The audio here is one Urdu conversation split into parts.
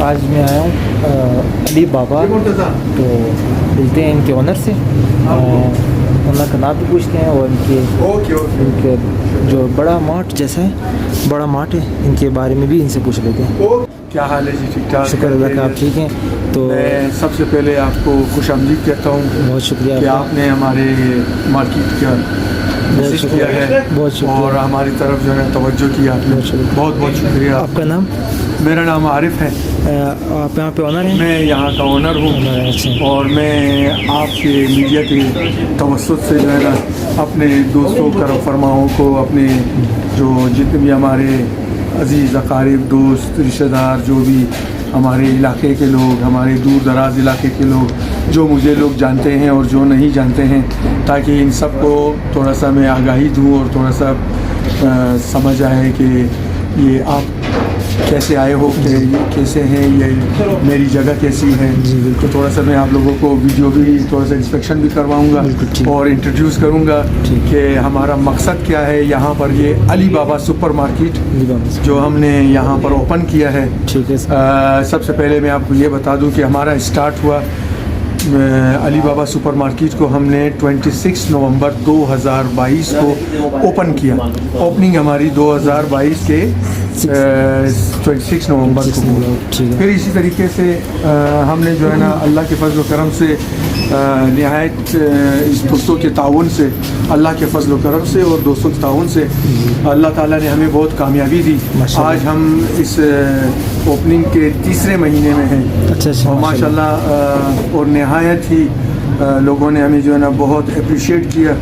آج میں آیا ہوں علی بابا، تو ملتے ہیں ان کے آنر سے، انہوں کا نام بھی پوچھتے ہیں اور ان کے جو بڑا مارٹ جیسا ہے، بڑا مارٹ ہے، ان کے بارے میں بھی ان سے پوچھ لیتے ہیں۔ کیا حال ہے جی؟ ٹھیک ٹھاک؟ شکر اللہ کا، آپ ٹھیک ہیں؟ تو میں سب سے پہلے آپ کو خوش آمدید کہتا ہوں، بہت شکریہ کہ آپ نے ہمارے مارکیٹ کا وزٹ کیا ہے، بہت شکریہ، اور ہماری طرف جو ہے توجہ کیا آپ نے، بہت بہت شکریہ۔ آپ کا نام؟ میرا نام عارف ہے، آپ یہاں پہ آنر ہیں؟ میں یہاں کا آنر ہوں، اور میں آپ کے میڈیا کے توسط سے جو ہے نا اپنے دوستوں کرم فرماؤں کو، اپنے جو جتنے بھی ہمارے عزیز اقارب، دوست، رشتہ دار، جو بھی ہمارے علاقے کے لوگ، ہمارے دور دراز علاقے کے لوگ، جو مجھے لوگ جانتے ہیں اور جو نہیں جانتے ہیں، تاکہ ان سب کو تھوڑا سا میں آگاہی دوں اور تھوڑا سا سمجھ آئے کہ یہ آپ کیسے آئے ہو، کہ یہ کیسے ہیں، یہ میری جگہ کیسی ہے۔ تو تھوڑا سا میں آپ لوگوں کو ویڈیو بھی تھوڑا سا انسپیکشن بھی کرواؤں گا اور انٹروڈیوس کروں گا کہ ہمارا مقصد کیا ہے یہاں پر۔ یہ علی بابا سپر مارکیٹ جو ہم نے یہاں پر اوپن کیا ہے، سب سے پہلے میں آپ کو یہ بتا دوں کہ ہمارا اسٹارٹ ہوا علی بابا سپر مارکیٹ کو ہم نے 26 نومبر 2022 کو اوپن کیا۔ اوپننگ ہماری 2022 کے 26 نومبر کو۔ پھر اسی طریقے سے ہم نے جو ہے نا اللہ کے فضل و کرم سے نہایت اس دوستوں کے تعاون سے، اللہ کے فضل و کرم سے اور دوستوں کے تعاون سے اللہ تعالیٰ نے ہمیں بہت کامیابی دی۔ آج ہم اس اوپننگ کے تیسرے مہینے میں ہیں، اور ماشاء اللہ اور نہایت ہی لوگوں نے ہمیں جو ہے نا بہت اپریشیٹ کیا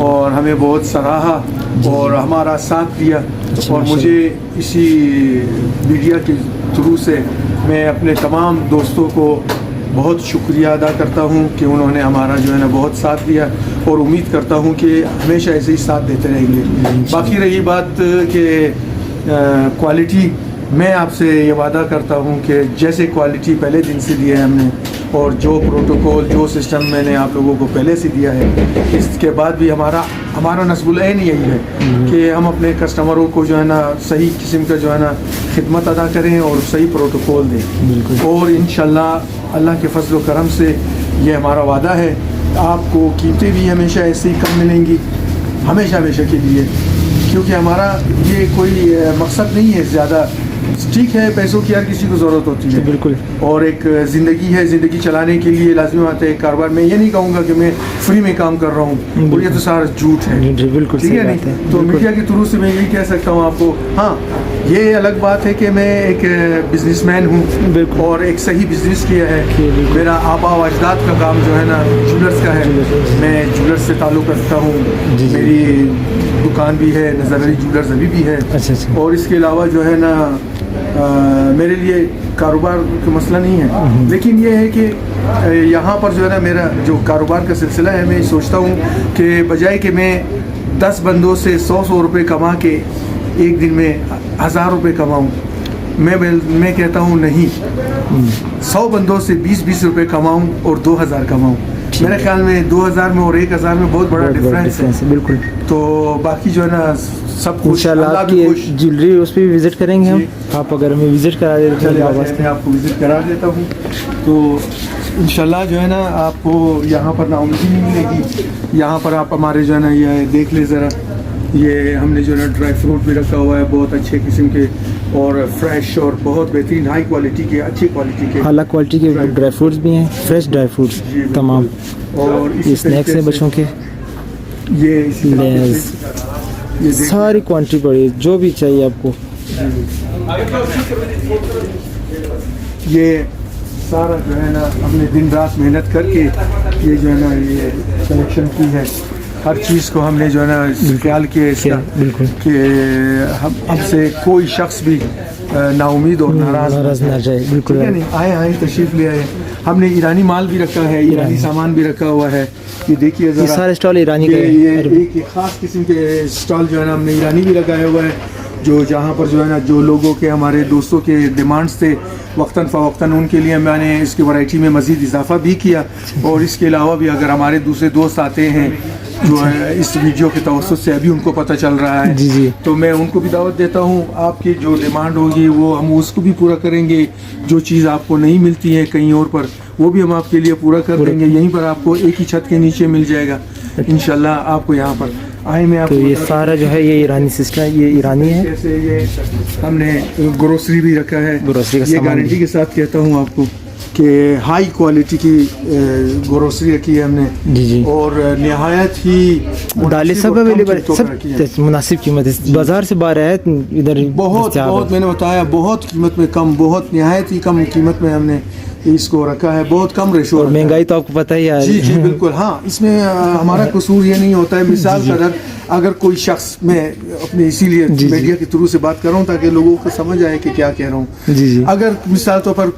اور ہمیں بہت سراہا اور ہمارا ساتھ دیا۔ اور مجھے اسی میڈیا کے تھرو سے میں اپنے تمام دوستوں کو بہت شکریہ ادا کرتا ہوں کہ انہوں نے ہمارا جو ہے نا بہت ساتھ دیا، اور امید کرتا ہوں کہ ہمیشہ ایسے ہی ساتھ دیتے رہیں گے۔ باقی رہی بات کہ کوالٹی، میں آپ سے یہ وعدہ کرتا ہوں کہ جیسے کوالٹی پہلے دن سے دی ہے ہم نے، اور جو پروٹوکول، جو سسٹم میں نے آپ لوگوں کو پہلے سے دیا ہے، اس کے بعد بھی ہمارا نصب العین یہی ہے کہ ہم اپنے کسٹمروں کو جو ہے نا صحیح قسم کا جو ہے نا خدمت ادا کریں اور صحیح پروٹوکول دیں، اور انشاءاللہ اللہ کے فضل و کرم سے یہ ہمارا وعدہ ہے۔ آپ کو قیمتیں بھی ہمیشہ ایسے ہی کم ملیں گی، ہمیشہ کے لیے، کیونکہ ہمارا یہ کوئی مقصد نہیں ہے زیادہ۔ ٹھیک ہے، پیسوں کی ہر کسی کو ضرورت ہوتی ہے، بالکل، اور ایک زندگی ہے، زندگی چلانے کے لیے لازمی بات ہے کاروبار۔ میں یہ نہیں کہوں گا کہ میں فری میں کام کر رہا ہوں، اور یہ تو سارا جھوٹ ہے، بالکل ٹھیک ہے نہیں۔ تو میڈیا کے تھرو سے میں یہی کہہ سکتا ہوں آپ کو، ہاں یہ الگ بات ہے کہ میں ایک بزنس مین ہوں اور ایک صحیح بزنس کیا ہے۔ میرا آبا و اجداد کا کام جو ہے نا جولرز کا ہے، میں جولرز سے تعلق رکھتا ہوں، میری دکان بھی ہے، نظر علی جولرز ابھی بھی ہے، اور اس کے علاوہ جو ہے نا میرے لیے کاروبار کا مسئلہ نہیں ہے، لیکن یہ ہے کہ یہاں پر جو ہے نا میرا جو کاروبار کا سلسلہ ہے، میں سوچتا ہوں کہ بجائے کہ میں 10 بندوں سے 100 روپے کما کے ایک دن میں 1000 روپے کماؤں، میں کہتا ہوں نہیں، 100 بندوں سے 20 روپے کماؤں اور 2000 کماؤں۔ میرے خیال میں 2000 میں اور 1000 میں بہت بڑا ڈفرینس ہے، بالکل۔ تو باقی جو ہے نا سب کچھ انشاءاللہ آپ کی جیولری اس پہ بھی وزٹ کریں گے ہم، آپ اگر ہمیں وزٹ کرا دیتے ہیں میں آپ کو وزٹ کرا دیتا ہوں، تو انشاءاللہ جو ہے نا آپ کو یہاں پر نا امیدی نہیں ملے گی۔ یہاں پر آپ ہمارے جو ہے نا یہ دیکھ لیں ذرا، یہ ہم نے جو ہے نا ڈرائی فروٹ بھی رکھا ہوا ہے، بہت اچھے قسم کے اور فریش اور بہت بہترین ہائی کوالٹی کے، اچھی کوالٹی کے، اعلیٰ کوالٹی کے ڈرائی فروٹس بھی ہیں، فریش ڈرائی فروٹس تمام، اور یہ اسنیکس ہیں بچوں کے، یہ لیز، ساری کوانٹٹی پڑی جو بھی چاہیے آپ کو۔ یہ سارا جو ہے نا ہم نے دن رات محنت کر کے یہ جو ہے نا یہ سلیکشن کی ہے، ہر چیز کو ہم نے جو ہے نا خیال کیا اس کا کہ ہم سے کوئی شخص بھی نا امید اور ناراض نہ جائے، بالکل آئے تشریف لے آئے۔ ہم نے ایرانی مال بھی رکھا ہے، ایرانی سامان بھی رکھا ہوا ہے، یہ دیکھیے ذرا، سارے اسٹال ایرانی کا ہے، ایک خاص قسم کے اسٹال جو ہے نا ہم نے ایرانی بھی لگایا ہوا ہے، جو جہاں پر جو ہے نا جو لوگوں کے، ہمارے دوستوں کے ڈیمانڈس تھے وقتاً فوقتاً، ان کے لیے میں نے اس کی ورائٹی میں مزید اضافہ بھی کیا، اور اس کے علاوہ بھی اگر ہمارے دوسرے دوست آتے ہیں جو ہے اس ویڈیو کے توسط سے ابھی ان کو پتہ چل رہا ہے. جی جی تو میں ان کو بھی دعوت دیتا ہوں. آپ کی جو ڈیمانڈ ہوگی وہ ہم اس کو بھی پورا کریں گے. جو چیز آپ کو نہیں ملتی ہے کہیں اور پر وہ بھی ہم آپ کے لیے پورا کر دیں گے. یہیں پر آپ کو ایک ہی چھت کے نیچے مل جائے گا انشاءاللہ. آپ کو یہاں پر آئے میں آپ تو کو یہ سارا جو ہے یہ ایرانی سسٹم یہ ایرانی ہے. جیسے یہ ہم نے گروسری بھی رکھا ہے. گروسری کا یہ سامان گارنٹی کے ساتھ کہتا ہوں آپ کو کہ ہائی کوالٹی کی گروسری رکھی ہے ہم نے. جی جی اور نہایت ہی دالیں سب اویلیبل سب مناسب قیمت ہے. بازار سے باہر ہے ادھر بہت بہت میں نے بتایا بہت قیمت میں کم, بہت نہایت ہی کم قیمت میں ہم نے اس کو رکھا ہے. بہت کم ریشو. اور مہنگائی تو آپ کو پتہ ہی ہے. جی جی بالکل. ہاں اس میں ہمارا قصور یہ نہیں ہوتا ہے. مثال کا اگر کوئی شخص, میں اپنے اسی لیے میڈیا کے تھرو سے بات کر رہا ہوں تاکہ لوگوں کو سمجھ آئے کہ کیا کہہ رہا ہوں. جی جی اگر مثال طور پر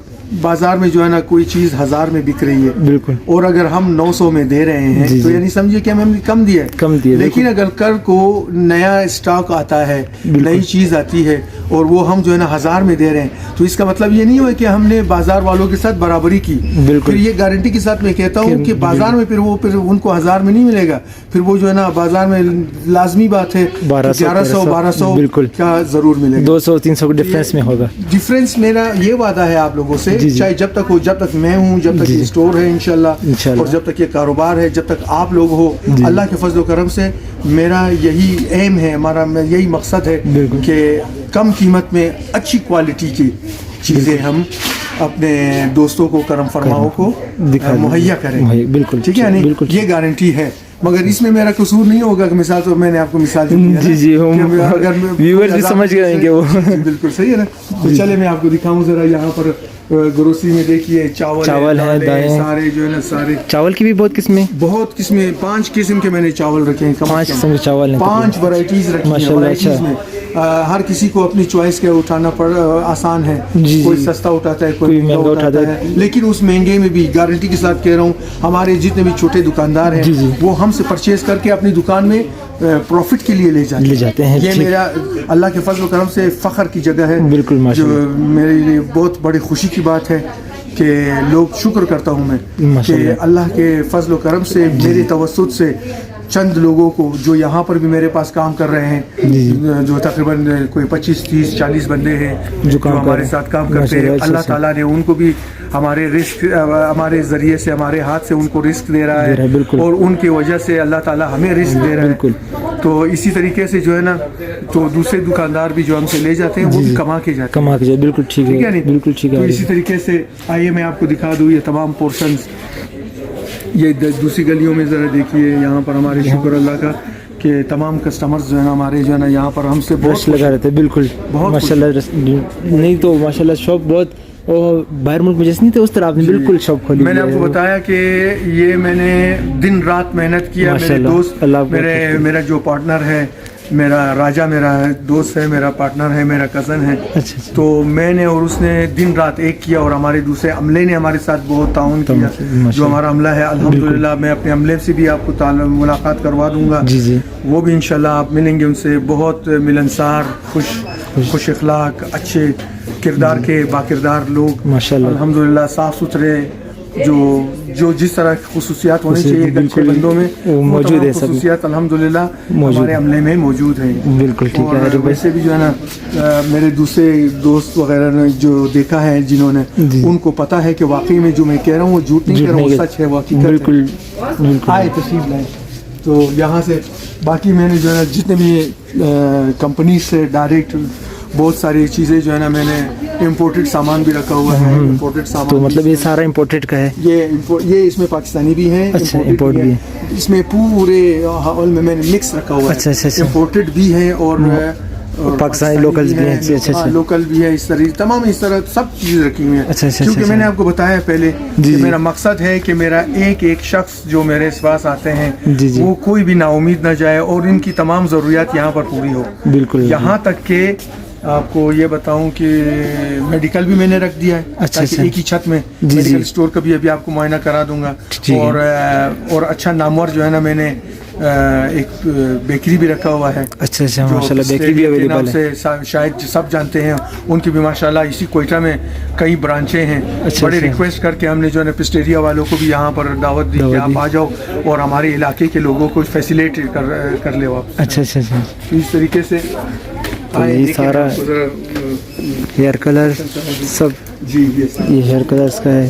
بازار میں جو ہے نا کوئی چیز 1000 میں بک رہی ہے بالکل, اور اگر ہم 900 میں دے رہے ہیں تو یعنی سمجھیے کہ ہم نے کم دیا ہے. لیکن اگر کل کو نیا اسٹاک آتا ہے, نئی چیز آتی ہے اور وہ ہم جو ہے نا 1000 میں دے رہے ہیں تو اس کا مطلب یہ نہیں ہوا کہ ہم نے بازار والوں کے ساتھ برابری کی. پھر یہ گارنٹی کے ساتھ میں کہتا ہوں کہ بازار میں پھر ان کو 1000 میں نہیں ملے گا. پھر وہ جو ہے نا بازار میں لازمی بات ہے 1100-1200 کا ضرور ملے گا. 200-300 ڈفرینس میں ہوگا. ڈفرینس میرا یہ وعدہ ہے آپ لوگوں سے, چاہے جب تک میں ہوں, جب تک یہ اسٹور ہے انشاءاللہ, اور جب تک یہ کاروبار ہے, جب تک آپ لوگ ہو, اللہ کے فضل و کرم سے میرا یہی ایم ہے, ہمارا یہی مقصد ہے کہ کم قیمت میں اچھی کوالٹی کی چیزیں ہم اپنے دوستوں کو, کرم فرماؤں کو مہیا کریں. بالکل ٹھیک ہے, یہ گارنٹی ہے. مگر اس میں میرا قصور نہیں ہوگا کہ مثال تو میں نے آپ کو مثال دی ہے. جی جی ویورز بھی سمجھ گئے گے وہ. بالکل صحیح ہے نا. تو چلے میں آپ کو دکھاؤں ذرا. یہاں پر گروسری میں دیکھیے چاول ہے, دالیں سارے جو ہے نا سارے. چاول کی بھی بہت قسمیں, 5 قسم کے میں نے چاول رکھے ہیں. 5 قسم کے چاول ہیں, 5 ورائٹیز رکھی ہیں. ورائٹیز میں ہر کسی کو اپنی چوائس کے اٹھانا آسان ہے. کوئی سستا اٹھاتا ہے, کوئی مہنگا اٹھاتا ہے. لیکن اس مہنگے میں بھی گارنٹی کے ساتھ کہہ رہا ہوں, ہمارے جتنے بھی چھوٹے دکاندار ہیں وہ ہم سے پرچیز کر کے اپنی دکان میں پروفٹ کے لیے لے جاتے ہیں. یہ میرا اللہ کے فضل و کرم سے فخر کی جگہ ہے. بالکل, جو میرے لیے بہت بڑی خوشی کی بات ہے کہ لوگ شکر کرتا ہوں میں کہ اللہ کے فضل و کرم سے میرے توسط سے چند لوگوں کو جو یہاں پر بھی میرے پاس کام کر رہے ہیں, جو تقریباً کوئی 25-30-40 بندے ہیں جو ہمارے ساتھ کام کرتے ہیں, اللہ تعالیٰ نے ان کو بھی ہمارے رزق, ہمارے ذریعے سے, ہمارے ہاتھ سے ان کو رزق دے رہا ہے, اور ان کی وجہ سے اللہ تعالیٰ ہمیں رزق دے رہا ہے. تو اسی طریقے سے جو ہے نا تو دوسرے دکاندار بھی جو ہم سے لے جاتے ہیں وہ بھی کما کے جاتے ہیں. بالکل ٹھیک ہے, بالکل ٹھیک ہے. تو اسی طریقے سے آئیے میں آپ کو دکھا دوں یہ تمام پورشنز. یہ دوسری گلیوں میں ذرا دیکھیے. یہاں پر ہمارے شکر اللہ کا کہ تمام کسٹمرز جو ہے نا ہمارے جو ہے نا یہاں پر ہم سے بہت لگا رہتے ہیں. بالکل ماشاءاللہ. نہیں تو ماشاءاللہ شاپ بہت باہر ملک میں جیسے نہیں تھے اس طرح آپ نے بالکل شاپ کھولی. میں نے آپ کو بتایا کہ یہ میں نے دن رات محنت کیا. میرے دوست, میرا جو پارٹنر ہے, میرا راجہ میرا دوست ہے, میرا پارٹنر ہے, میرا کزن ہے. تو میں نے اور اس نے دن رات ایک کیا, اور ہمارے دوسرے عملے نے ہمارے ساتھ بہت تعاون کیا. جو ہمارا عملہ ہے الحمدللہ, میں اپنے عملے سے بھی آپ کو ملاقات کروا دوں گا. وہ بھی انشاءاللہ آپ ملیں گے ان سے. بہت ملنسار, خوش اخلاق, اچھے کردار کے باکردار لوگ الحمدللہ, صاف ستھرے, جو جس طرح خصوصیات ہونے چاہیے ایک اچھے بندوں میں موجود ہے. خصوصیات الحمدللہ ہمارے عملے میں موجود ہیں. بالکل ٹھیک ہے. ویسے بھی جو ہے نا میرے دوسرے دوست وغیرہ نے جو دیکھا ہے, جنہوں نے, ان کو پتہ ہے کہ واقعی میں جو میں کہہ رہا ہوں وہ جھوٹ نہیں کہہ رہا ہوں, وہ سچ ہے, واقعی. بالکل آئے تشریف لائیں. تو یہاں سے باقی میں نے جو ہے نا جتنے بھی کمپنی سے ڈائریکٹ بہت ساری چیزیں جو ہے نا میں نے امپورٹڈ سامان بھی رکھا ہوا ہے. امپورٹڈ سامان تو مطلب یہ سارا امپورٹڈ کا ہے. یہ اس میں پاکستانی بھی ہیں, امپورٹ بھی ہے. اس میں پورے ہال میں نے مکس رکھا ہوا ہے. امپورٹڈ بھی ہے اور پاکستانی لوکل بھی ہیں. لوکل بھی ہے. اس طرح تمام اس طرح سب چیزیں رکھی ہوئی ہیں. کیونکہ میں نے آپ کو بتایا پہلے کہ میرا مقصد ہے کہ میرا ایک شخص جو میرے پاس آتے ہیں وہ کوئی بھی نا امید نہ جائے, اور ان کی تمام ضروریات یہاں پر پوری ہو. بالکل. یہاں تک کہ آپ کو یہ بتاؤں کہ میڈیکل بھی میں نے رکھ دیا ہے, تاکہ ایک ہی چھت میں میڈیکل اسٹور کا بھی ابھی آپ کو معائنہ کرا دوں گا. اور اچھا نامور جو ہے نا میں نے ایک بیکری بھی رکھا ہوا ہے. اچھا اچھا ماشاء اللہ بیکری بھی اویلیبل ہے. شاید سب جانتے ہیں ان کی بھی ماشاءاللہ اسی کوئٹہ میں کئی برانچیں ہیں. بڑے ریکویسٹ کر کے ہم نے جو ہے نا پسٹیریا والوں کو بھی یہاں پر دعوت دی کہ آپ آ جاؤ اور ہمارے علاقے کے لوگوں کو فیسیلیٹ کر لے آپ. اچھا اچھا اچھا. اس طریقے سے یہ سارا ہیئر کلر سب جی یہ ہیئر کلرس کا ہے.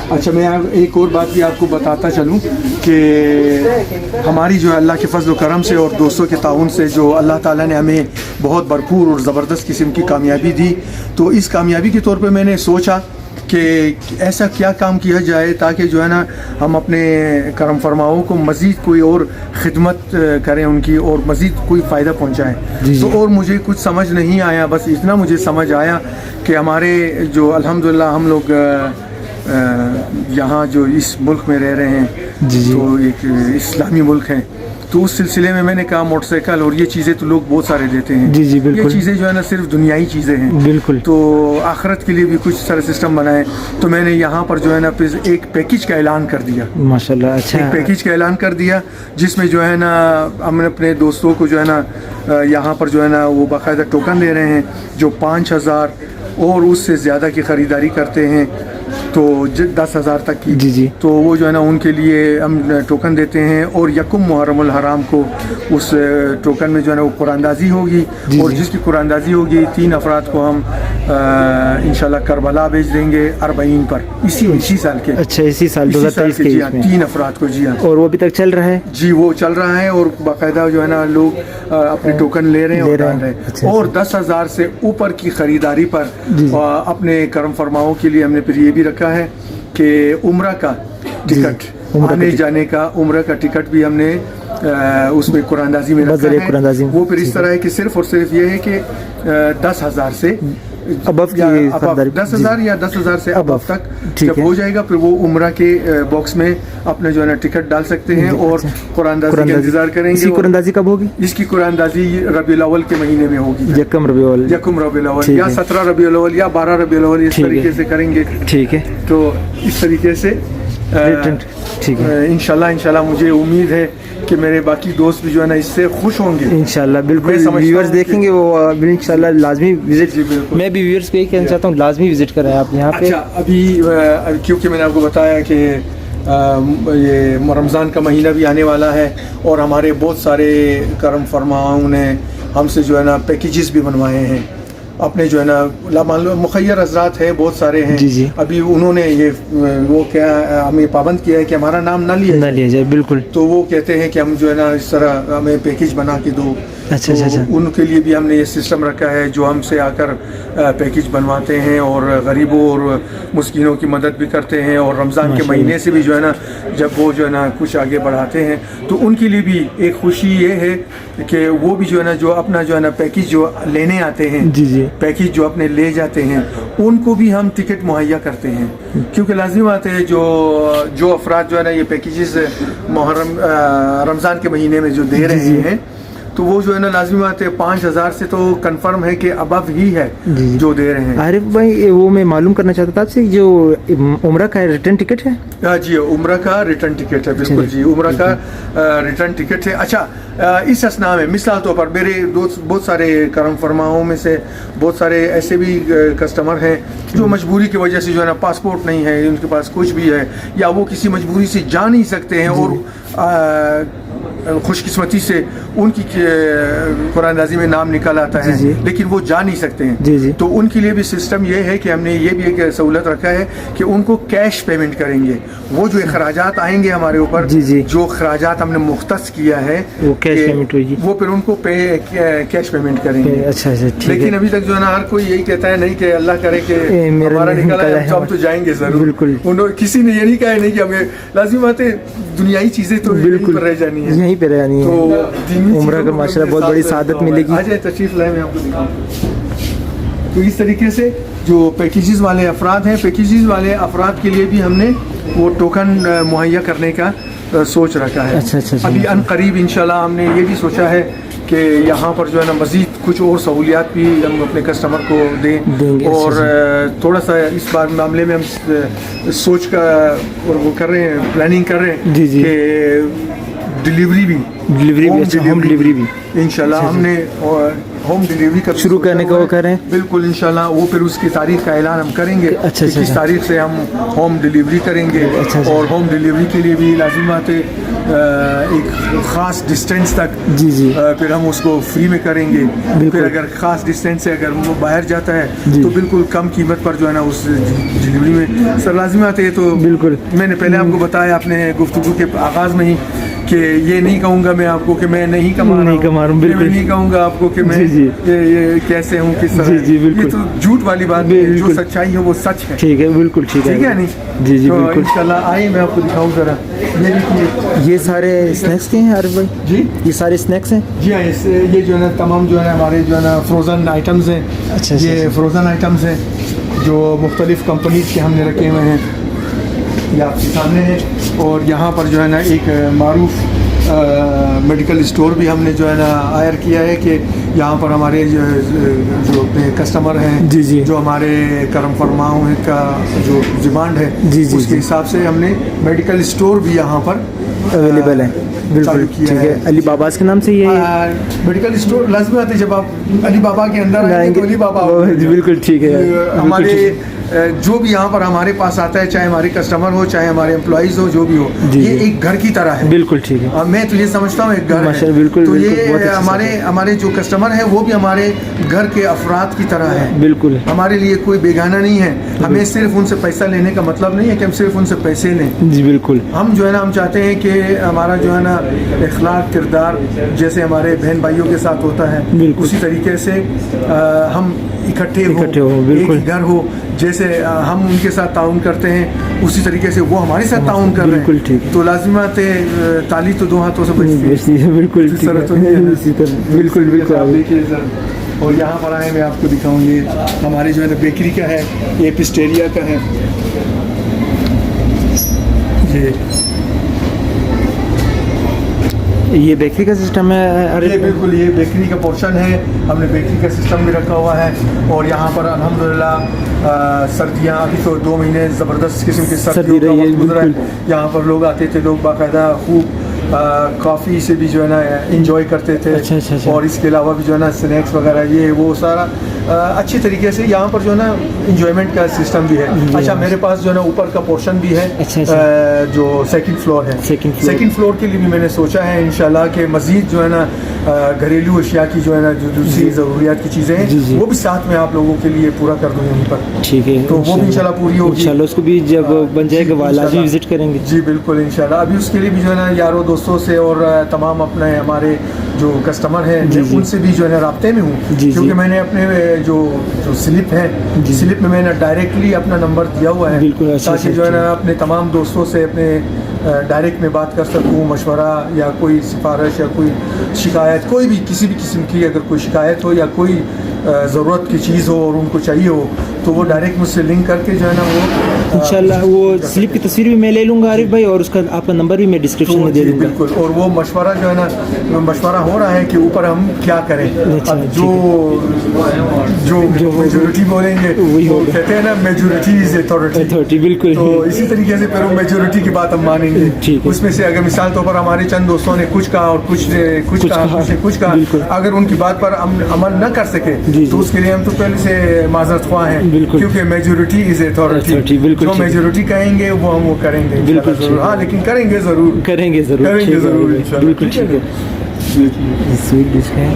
اچھا میں ایک اور بات بھی آپ کو بتاتا چلوں کہ ہماری جو ہے اللہ کے فضل و کرم سے اور دوستوں کے تعاون سے جو اللہ تعالیٰ نے ہمیں بہت بھرپور اور زبردست قسم کی کامیابی دی, تو اس کامیابی کے طور پہ میں نے سوچا کہ ایسا کیا کام کیا جائے تاکہ جو ہے نا ہم اپنے کرم فرماؤں کو مزید کوئی اور خدمت کریں ان کی اور مزید کوئی فائدہ پہنچائیں. تو اور مجھے کچھ سمجھ نہیں آیا, بس اتنا مجھے سمجھ آیا کہ ہمارے جو الحمدللہ ہم لوگ یہاں جو اس ملک میں رہ رہے ہیں تو ایک اسلامی ملک ہے, تو اس سلسلے میں نے کہا موٹر سائیکل اور یہ چیزیں تو لوگ بہت سارے دیتے ہیں. جی بالکل. یہ چیزیں جو ہے نا صرف دنیائی چیزیں ہیں. بالکل. تو آخرت کے لیے بھی کچھ سارے سسٹم بنائے, تو میں نے یہاں پر جو ہے نا ایک پیکیج کا اعلان کر دیا. ماشاءاللہ. اچھا. ایک پیکیج کا اعلان کر دیا جس میں جو ہے نا ہم نے اپنے دوستوں کو جو ہے نا یہاں پر جو ہے نا وہ باقاعدہ ٹوکن دے رہے ہیں جو 5,000 اور اس سے زیادہ کی خریداری کرتے ہیں تو 10,000 تک کی. جی. تو وہ جو ہے نا ان کے لیے ہم ٹوکن دیتے ہیں, اور یکم محرم الحرام کو اس ٹوکن میں جو ہے نا وہ قرآن اندازی ہوگی. اور جس کی قرآن اندازی ہوگی 3 افراد کو ہم انشاءاللہ کربلا بھیج دیں گے 40 پر اسی سال کے. اچھا اسی سال 2023 کے. جی ہاں 3 افراد کو. جی ہاں. اور وہ ابھی تک چل رہا ہے. جی وہ چل رہا ہے اور باقاعدہ جو ہے نا لوگ اپنے ٹوکن لے رہے ہیں اور ڈال رہے ہیں. اور 10,000 سے اوپر کی خریداری پر اپنے کرم فرماؤں کے لیے ہم نے پھر یہ بھی رکھا ہے کہ عمرہ کا ٹکٹ آنے جانے کا عمرہ کا ٹکٹ بھی ہم نے اس میں قرآن اندازی میں رکھا ہے. وہ پھر اس طرح ہے کہ صرف اور صرف یہ ہے کہ 10,000 سے ابو 10,000 یا 10,000 سے ابو تک جب ہو جائے گا پھر وہ عمرہ کے باکس میں اپنے جو ہے نا ٹکٹ ڈال سکتے ہیں اور قرآن اندازی کا انتظار کریں گے. اس کی قرآن اندازی کب ہوگی؟ اس کی قرآن اندازی ربیع الاول کے مہینے میں ہوگی. یکم ربیع الاول یا 17 ربیع الاول یا 12 ربیع الاول اس طریقے سے کریں گے. ٹھیک ہے. تو اس طریقے سے انشاءاللہ مجھے امید ہے کہ میرے باقی دوست بھی جو ہے نا اس سے خوش ہوں گے انشاءاللہ. بالکل ویورز دیکھیں گے وہ انشاءاللہ لازمی وزٹ. میں بھی ویورز کو یہ کہنا چاہتا ہوں لازمی وزٹ کریں آپ یہاں پہ. اچھا ابھی کیونکہ میں نے آپ کو بتایا کہ یہ رمضان کا مہینہ بھی آنے والا ہے اور ہمارے بہت سارے کرم فرماؤں نے ہم سے جو ہے نا پیکیجز بھی بنوائے ہیں اپنے جو ہے نا مخیر حضرات ہیں بہت سارے ہیں. جی. ابھی انہوں نے یہ وہ کیا ہمیں پابند کیا ہے کہ ہمارا نام نہ لیا جائے. بالکل. تو وہ کہتے ہیں کہ ہم جو ہے نا اس طرح ہمیں پیکیج بنا کے دو. اچھا. ان کے لیے بھی ہم نے یہ سسٹم رکھا ہے جو ہم سے آ کر پیکیج بنواتے ہیں اور غریبوں اور مسکینوں کی مدد بھی کرتے ہیں, اور رمضان کے مہینے سے بھی جو ہے نا جب وہ جو ہے نا کچھ آگے بڑھاتے ہیں تو ان کے لیے بھی ایک خوشی یہ ہے کہ وہ بھی جو ہے نا جو اپنا جو ہے نا پیکیج جو لینے آتے ہیں پیکیج جو اپنے لے جاتے ہیں ان کو بھی ہم ٹکٹ مہیا کرتے ہیں, کیونکہ لازمی بات ہے جو افراد جو ہے نا یہ پیکیجز محرم رمضان کے مہینے میں جو دے رہے ہیں تو وہ جو ہے نا لازمی بات ہے 5,000 سے تو کنفرم ہے کہ ابو ہی ہے جو دے رہے ہیں. عارف بھائی وہ میں معلوم کرنا چاہتا تھا آپ سے جو عمرہ کا ریٹرن ٹکٹ ہے. جی عمرہ کا ریٹرن ٹکٹ ہے. بالکل جی عمرہ کا ریٹرن ٹکٹ ہے. اچھا اس اسنا میں مثال طور پر میرے دوست بہت سارے کرم فرماؤں میں سے بہت سارے ایسے بھی کسٹمر ہیں جو مجبوری کی وجہ سے جو ہے نا پاسپورٹ نہیں ہے, ان کے پاس کچھ بھی ہے یا وہ کسی مجبوری سے جا نہیں سکتے ہیں اور خوش قسمتی سے ان کی قرآن اندازی میں نام نکل آتا ہے لیکن وہ جا نہیں سکتے ہیں. تو ان کے لیے بھی سسٹم یہ ہے کہ ہم نے یہ بھی ایک سہولت رکھا ہے کہ ان کو کیش پیمنٹ کریں گے. وہ جو اخراجات آئیں گے ہمارے اوپر جو اخراجات ہم نے مختص کیا ہے وہ کیش پیمنٹ ہوگی, وہ پھر ان کو کیش پیمنٹ کریں گے. لیکن ابھی تک جو ہے نا ہر کوئی یہی کہتا ہے نہیں کہ اللہ کرے کہ ہمارا نکلا ہے ہم تو جائیں گے ضرور. کسی نے یہ نہیں کہا ہے نہیں کہ ہمیں لازمی بات ہے دنیائی چیزیں تو بالکل رہ جانی ہے یہیں پہ رہانی ہے. تو عمرہ کا ماشاءاللہ بہت بڑی سعادت ملے گی. آ جائے تشریف لائیں میں آپ کو دکھاؤں. تو اس طریقے سے جو پیکیجز والے افراد ہیں پیکیجز والے افراد کے لیے بھی ہم نے وہ ٹوکن مہیا کرنے کا سوچ رکھا ہے. ابھی ان قریب انشاءاللہ ہم نے یہ بھی سوچا ہے کہ یہاں پر جو ہے نا مزید کچھ اور سہولیات بھی ہم اپنے کسٹمر کو دیں گے. اور تھوڑا سا اس بار معاملے میں ہم سوچ کا اور وہ کر رہے ہیں, پلاننگ کر رہے ہیں کہ ڈلیوری بھی ہوم ڈلیوری بھی انشاءاللہ ہم نے ہوم ڈلیوری کا شروع کرنے کا وہ کر رہے ہیں. بالکل انشاءاللہ وہ پھر اس کی تاریخ کا اعلان ہم کریں گے کہ کس تاریخ سے ہم ہوم ڈلیوری کریں گے. اور ہوم ڈلیوری کے لیے بھی لازمات ایک خاص ڈسٹینس تک پھر ہم اس کو فری میں کریں گے. پھر اگر خاص ڈسٹینس سے اگر وہ باہر جاتا ہے تو بالکل کم قیمت پر جو ہے نا اس ڈلیوری میں سر لازمات ہے. تو بالکل میں نے پہلے آپ کو بتایا اپنے گفتگو کے آغاز میں ہی کہ یہ نہیں کہوں گا میں آپ کو کہ میں نہیں کما رہا ہوں, بالکل نہیں کہوں گا آپ کو کہ میں یہ کیسے ہوں کس طرح. یہ تو جھوٹ والی بات ہے, جو سچائی ہے وہ سچ ہے. ٹھیک ہے, بالکل ٹھیک ہے نہیں. جی جی بالکل انشاءاللہ آئیے میں آپ کو دکھاؤں ذرا. یہ سارے اسنیکس کے ہیں عارف بھائی؟ جی یہ سارے اسنیکس ہیں. جی ہاں یہ جو ہے نا تمام جو ہے نا ہمارے جو ہے نا فروزن آئٹمز ہیں. اچھا یہ فروزن آئٹمز ہیں جو مختلف کمپنیز کے ہم نے رکھے ہوئے ہیں, یہ آپ کے سامنے ہے. اور یہاں پر جو ہے نا ایک معروف میڈیکل اسٹور بھی ہم نے جو ہے نا ہائر کیا ہے کہ یہاں پر ہمارے جو اپنے کسٹمر ہیں جو ہمارے کرم فرماؤں کا جو ڈیمانڈ ہے اس کے حساب سے ہم نے میڈیکل اسٹور بھی یہاں پر اویلیبل ہے. بالکل ٹھیک ہے. علی باباز کے نام سے یہ میڈیکل اسٹور لازمی آتے. جب آپ علی بابا کے اندر آئیں گے تو علی بابا بالکل ٹھیک ہے. ہمارے جو بھی یہاں پر ہمارے پاس آتا ہے, چاہے ہمارے کسٹمر ہو چاہے ہمارے امپلائیز ہو, جو بھی ہو, یہ ایک گھر کی طرح ہے. بالکل ٹھیک ہے. میں تو یہ سمجھتا ہوں ایک گھر ہے. بالکل. تو یہ ہمارے جو کسٹمر ہیں وہ بھی ہمارے گھر کے افراد کی طرح ہے. بالکل ہمارے لیے کوئی بیگانہ نہیں ہے. ہمیں صرف ان سے پیسہ لینے کا مطلب نہیں ہے کہ ہم صرف ان سے پیسے لیں. جی بالکل. ہم جو ہے نا ہم چاہتے ہیں کہ ہمارا جو ہے نا اخلاق کردار جیسے ہمارے بہن بھائیوں کے ساتھ ہوتا ہے اسی طریقے سے ہم اکٹھے ہو, ایک گھر ہو. جیسے ہم ان کے ساتھ تعاون کرتے ہیں اسی طریقے سے وہ ہمارے ساتھ تعاون کر رہے ہیں. تو لازمات تالی تو دو ہاتھوں سے بجتی ہے. بالکل بالکل بالکل. آپ دیکھیے سر, اور یہاں پر آئے میں آپ کو دکھاؤں گی ہمارے جو ہے نا بیکری کا ہے, یہ پسٹیریا کا ہے. یہ بیکری کا سسٹم ہے. یہ بالکل یہ بیکری کا پورشن ہے. ہم نے بیکری کا سسٹم بھی رکھا ہوا ہے. اور یہاں پر الحمدللہ سردیاں ابھی تو 2 مہینے زبردست قسم کی سردی گزرا ہے. یہاں پر لوگ آتے تھے, لوگ باقاعدہ خوب کافی سے بھی جو ہے نا انجوائے کرتے تھے. اور اس کے علاوہ بھی جو ہے نا اسنیکس وغیرہ یہ وہ سارا اچھی طریقے سے یہاں پر جو ہے نا انجوائمنٹ کا سسٹم بھی ہے. اچھا میرے پاس جو ہے نا اوپر کا پورشن بھی ہے جو سیکنڈ فلور ہے. سیکنڈ فلور کے لیے بھی میں نے سوچا ہے انشاءاللہ کہ مزید جو ہے نا گھریلو اشیاء کی جو ہے نا جو دوسری ضروریات کی چیزیں ہیں وہ بھی ساتھ میں آپ لوگوں کے لیے پورا کر دوں یہیں پر. ٹھیک ہے. تو وہ بھی انشاءاللہ پوری ہوگی. انشاءاللہ اس کو بھی جب بن جائے گا لازمی وزٹ کریں گے. جی بالکل انشاءاللہ. ابھی اس کے لیے بھی جو ہے نا یاروں دوستوں سے اور تمام اپنے ہمارے جو کسٹمر ہیں ان سے بھی جو ہے نا رابطے میں ہوں. کیونکہ میں نے اپنے جو سلپ ہے سلپ میں نے ڈائریکٹلی اپنا نمبر دیا ہوا ہے تاکہ جو ہے نا اپنے تمام دوستوں سے اپنے ڈائریکٹ میں بات کر سکوں. مشورہ یا کوئی سفارش یا کوئی شکایت کوئی بھی کسی بھی قسم کی اگر کوئی شکایت ہو یا کوئی ضرورت کی چیز ہو اور ان کو چاہیے ہو تو وہ ڈائریکٹ مجھ سے لنک کر کے جو ہے نا وہ انشاءاللہ وہ سلپ کی تصویر بھی میں لے لوں گا عارف بھائی, اور اس کا آپ کا نمبر بھی میں ڈسکرپشن میں دے دوں گا. بالکل. اور وہ مشورہ جو ہے نا مشورہ ہو رہا ہے کہ اوپر ہم کیا کریں. اب جو میجورٹی بولیں گے وہ کہتے ہیں نا میجورٹی از اتھارٹی. بالکل. تو اسی طریقے سے پھر وہ میجورٹی کی بات ہم مانیں گے. اس میں سے اگر مثال طور پر ہمارے چند دوستوں نے کچھ کہا اور کچھ کہا اگر ان کی بات پر عمل نہ کر سکے تو اس کے لیے ہم تو پہلے سے معذرت خواہ ہیں کیونکہ میجورٹی از اتھارٹی. جو میجورٹی کہیں گے وہ ہم وہ کریں گے. بالکل. ہاں لیکن کریں گے ضرور. بالکل ٹھیک ہے. سویٹ ڈش ہے.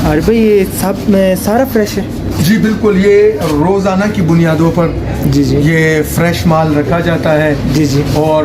عارف بھائی یہ سب سارا فریش ہے؟ جی بالکل. یہ روزانہ کی بنیادوں پر یہ فریش مال رکھا جاتا ہے. اور